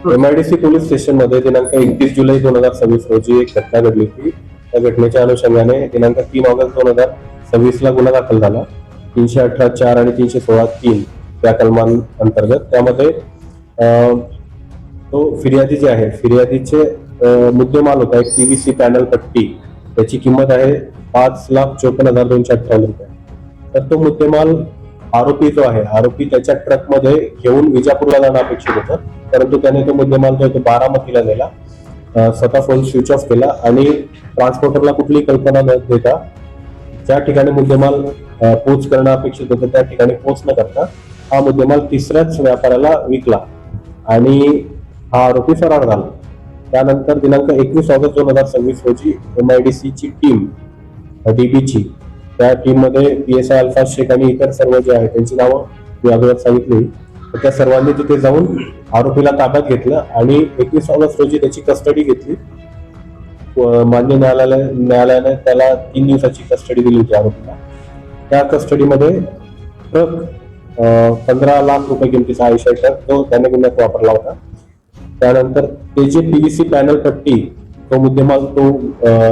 MIDC police station मध्ये दिनांक 31 जुलै 2026 रोजी एक घटना घडली होती. त्या घटनेच्या अनुषंगाने दिनांक 3 ऑगस्ट 2026 ला गुन्हा दाखल झाला 318(4) आणि 316(3) या कलमांअंतर्गत. त्यामध्ये तो फिर्यादी जे आहे, फिर्यादीचे मुद्देमाल होता एक PVC पॅनल पट्टी. त्याची किंमत आहे 5,54,258 रुपये. तर तो मुद्देमाल आरोपी जो आहे, आरोपी त्याच्या ट्रकमध्ये घेऊन विजापूरला जाणं अपेक्षित होतं, परंतु त्याने तो मुद्देमाल जो आहे तो बारामतीला नेला. स्वतः फोन स्विच ऑफ केला आणि ट्रान्सपोर्टरला कुठलीही कल्पना न देता ज्या ठिकाणी मुद्देमाल पोच करणं अपेक्षित होतं त्या ठिकाणी पोच न करता हा मुद्देमाल तिसऱ्याच व्यापाऱ्याला विकला आणि हा आरोपी फरार झाला. त्यानंतर दिनांक 21 ऑगस्ट 2026 रोजी MIDC ची टीम DB त्या टीम मध्ये PSI अल्फाज शेख आणि इतर सर्व जे आहेत त्यांची नावं मी अगोदर सांगितली. त्या सर्वांनी तिथे जाऊन आरोपीला ताब्यात घेतलं आणि 21 ऑगस्ट रोजी त्याची कस्टडी घेतली. मान्य न्यायालयाने त्याला 3 दिवसाची कस्टडी दिली होती आरोपीला. त्या कस्टडीमध्ये ट्रक 15 लाख रुपये किमतीचा आयशर ट्रक तो त्याने गुन्ह्यात वापरला होता. त्यानंतर ते जे PVC पॅनल पट्टी तो मुद्देमाल तो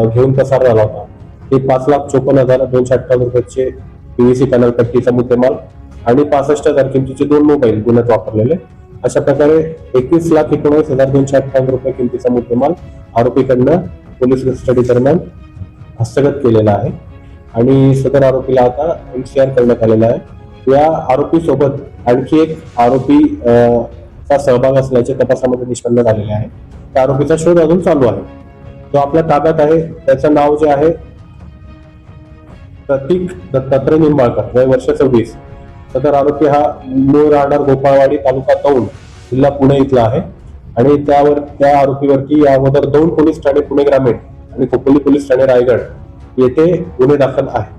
घेऊन पसार झाला होता ते 5,54,258 रुपयाचे PVC पॅनल पट्टीचा मुद्देमाल आणि 65,000 किमतीचे 2 मोबाईल गुन्ह्यात वापरलेले. अशा प्रकारे 21,19,258 रुपये किमतीचा मुद्देमाल आरोपीकडनं पोलीस कस्टडी दरम्यान हस्तगत केलेला आहे आणि सदर आरोपीला आता MCR करण्यात आलेला आहे. या आरोपी सोबत आणखी एक आरोपी चा सहभाग असल्याचे तपासामध्ये निष्पन्न झालेले आहे. त्या आरोपीचा शोध अजून चालू आहे. तो आपल्या ताब्यात आहे. त्याचं नाव जे आहे प्रतीक दत्तात्रय निंबाळकर, वय वर्ष 26. सदर आरोपी हा मूळ राहणार गोपाळवाडी, तालुका दौंड, जिल्हा पुणे इथला आहे आणि त्या आरोपीवरती या अगोदर 2 पोलीस ठाणे पुणे ग्रामीण आणि खोपोली पोलीस ठाणे रायगड येथे गुन्हे दाखल आहेत.